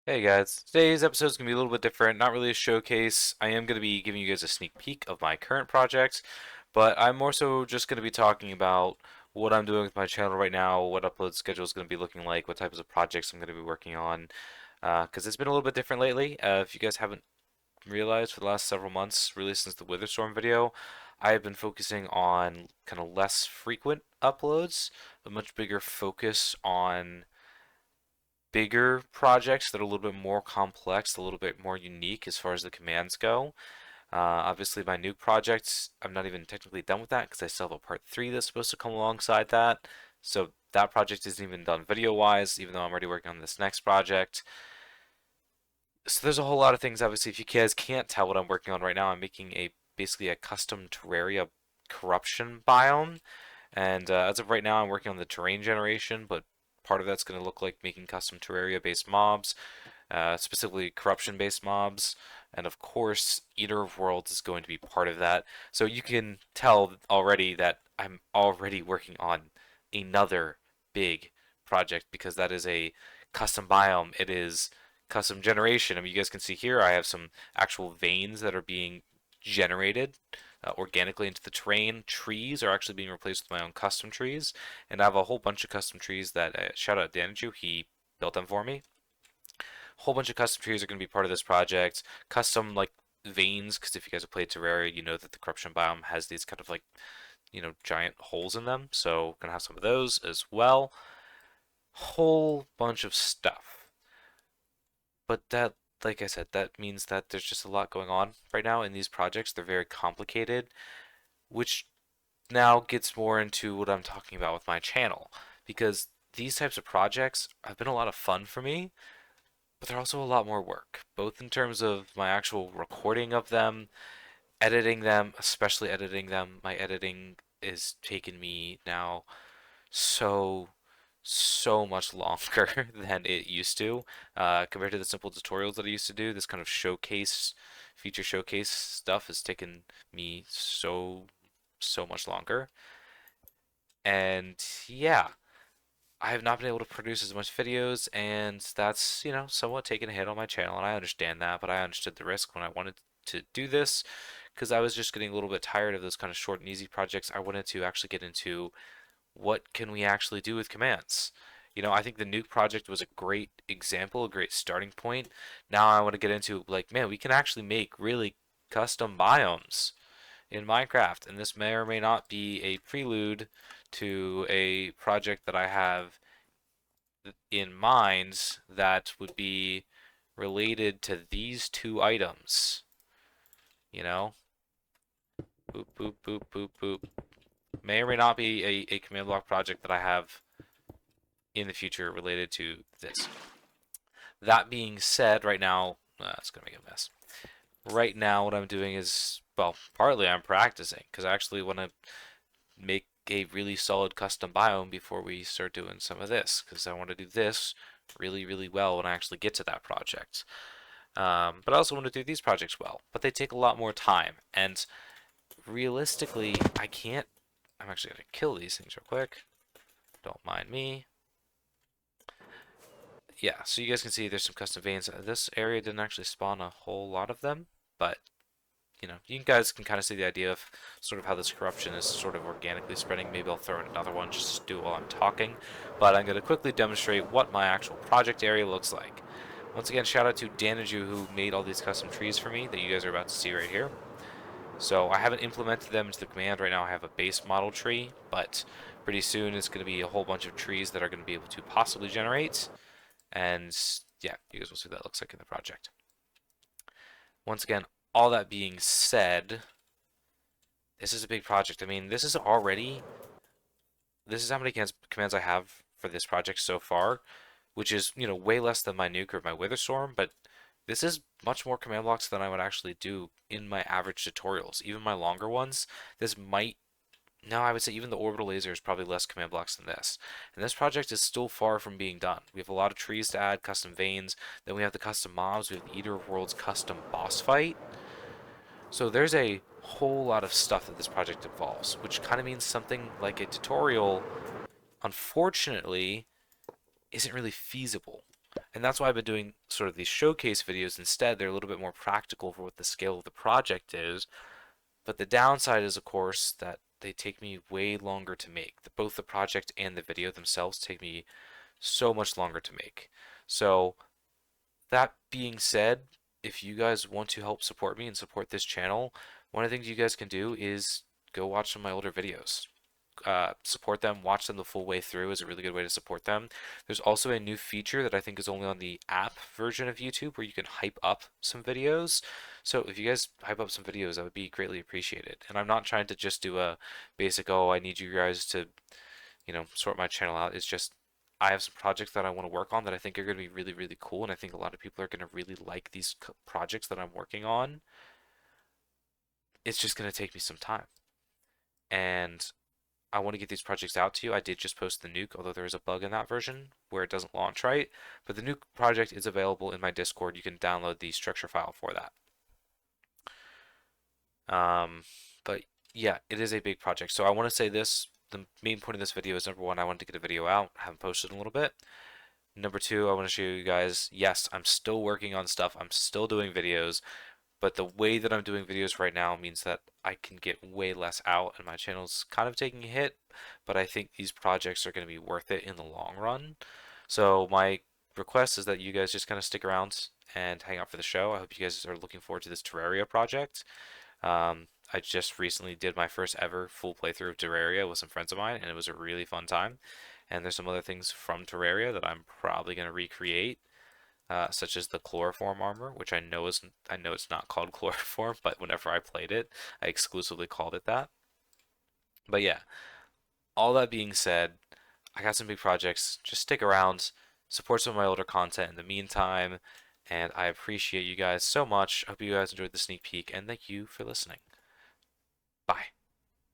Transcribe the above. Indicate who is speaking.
Speaker 1: Hey guys, today's episode is going to be a little bit different, not really a showcase. I am going to be giving you guys a sneak peek of my current project, but I'm more so just going to be talking about what I'm doing with my channel right now, what upload schedule is going to be looking like, what types of projects I'm going to be working on, because it's been a little bit different lately. If you guys haven't realized for the last several months, really since the Witherstorm video, I have been focusing on kind of less frequent uploads, a much bigger focus on bigger projects that are a little bit more complex, a little bit more unique as far as the commands go. Obviously, my nuke projects, I'm not even technically done with that because I still have a part 3 that's supposed to come alongside that. So that project isn't even done video-wise, even though I'm already working on this next project. So there's a whole lot of things. Obviously, if you guys can't tell what I'm working on right now, I'm making basically a custom Terraria corruption biome. And as of right now, I'm working on the terrain generation, but part of that's going to look like making custom Terraria-based mobs, specifically corruption-based mobs, and of course, Eater of Worlds is going to be part of that. So you can tell already that I'm already working on another big project because that is a custom biome. It is custom generation. I mean, you guys can see here I have some actual veins that are being generated organically into the terrain. Trees are actually being replaced with my own custom trees, and I have a whole bunch of custom trees that shout out Daniju, he built them for me. A whole bunch of custom trees are going to be part of this project. Custom like veins, because if you guys have played Terraria, you know that the corruption biome has these kind of like giant holes in them. So gonna have some of those as well. Whole bunch of stuff. But that, like I said, that means that there's just a lot going on right now in these projects. They're very complicated, which now gets more into what I'm talking about with my channel. Because these types of projects have been a lot of fun for me, but they're also a lot more work, both in terms of my actual recording of them, editing them, especially editing them. My editing is taking me now so so much longer than it used to compared to the simple tutorials that I used to do. This kind of feature showcase stuff has taken me so much longer. And yeah, I have not been able to produce as much videos, and that's, somewhat taking a hit on my channel, and I understand that, but I understood the risk when I wanted to do this because I was just getting a little bit tired of those kind of short and easy projects. I wanted to actually get into what can we actually do with commands. I think the nuke project was a great example, a great starting point. Now I want to get into like, man, we can actually make really custom biomes in Minecraft, and this may or may not be a prelude to a project that I have in mind that would be related to these two items. You know, boop boop boop boop boop. May or may not be a command block project that I have in the future related to this. That being said, right now, it's gonna make a mess. Right now, what I'm doing is, well, partly I'm practicing because I actually want to make a really solid custom biome before we start doing some of this because I want to do this really well when I actually get to that project. But I also want to do these projects well, but they take a lot more time, and realistically, I can't. I'm actually gonna kill these things real quick. Don't mind me. Yeah, so you guys can see there's some custom veins. This area didn't actually spawn a whole lot of them, but you guys can kind of see the idea of sort of how this corruption is sort of organically spreading. Maybe I'll throw in another one just to do while I'm talking, but I'm going to quickly demonstrate what my actual project area looks like. Once again, shout out to Daniju who made all these custom trees for me that you guys are about to see right here. So I haven't implemented them into the command right now. I have a base model tree, but pretty soon it's going to be a whole bunch of trees that are going to be able to possibly generate. And yeah, you guys will see what that looks like in the project. Once again, all that being said, this is a big project. I mean, this is how many commands I have for this project so far, which is, way less than my nuke or my Witherstorm, but this is much more command blocks than I would actually do in my average tutorials. Even my longer ones, this might no, I would say even the orbital laser is probably less command blocks than this. And this project is still far from being done. We have a lot of trees to add, custom veins, then we have the custom mobs, we have the Eater of Worlds custom boss fight. So there's a whole lot of stuff that this project involves, which kind of means something like a tutorial, unfortunately, isn't really feasible. And that's why I've been doing sort of these showcase videos instead. They're a little bit more practical for what the scale of the project is. But the downside is, of course, that they take me way longer to make. Both the project and the video themselves take me so much longer to make. So, that being said, if you guys want to help support me and support this channel, one of the things you guys can do is go watch some of my older videos. Support them, watch them the full way through is a really good way to support them. There's also a new feature that I think is only on the app version of YouTube where you can hype up some videos. So if you guys hype up some videos, that would be greatly appreciated. And I'm not trying to just do a basic, oh, I need you guys to, sort my channel out. It's just I have some projects that I want to work on that I think are going to be really, really cool, and I think a lot of people are going to really like these projects that I'm working on. It's just going to take me some time. And I want to get these projects out to you. I did just post the nuke, although there is a bug in that version where it doesn't launch right. But the nuke project is available in my Discord. You can download the structure file for that. But yeah, it is a big project. So I want to say this. The main point of this video is, number one, I wanted to get a video out. I haven't posted in a little bit. Number two, I want to show you guys, yes, I'm still working on stuff. I'm still doing videos. But the way that I'm doing videos right now means that I can get way less out, and my channel's kind of taking a hit, but I think these projects are going to be worth it in the long run. So my request is that you guys just kind of stick around and hang out for the show. I hope you guys are looking forward to this Terraria project. I just recently did my first ever full playthrough of Terraria with some friends of mine, and it was a really fun time. And there's some other things from Terraria that I'm probably going to recreate, such as the chloroform armor, which I know it's not called chloroform, but whenever I played it, I exclusively called it that. But yeah, all that being said, I got some big projects. Just stick around, support some of my older content in the meantime, and I appreciate you guys so much. I hope you guys enjoyed the sneak peek, and thank you for listening. Bye.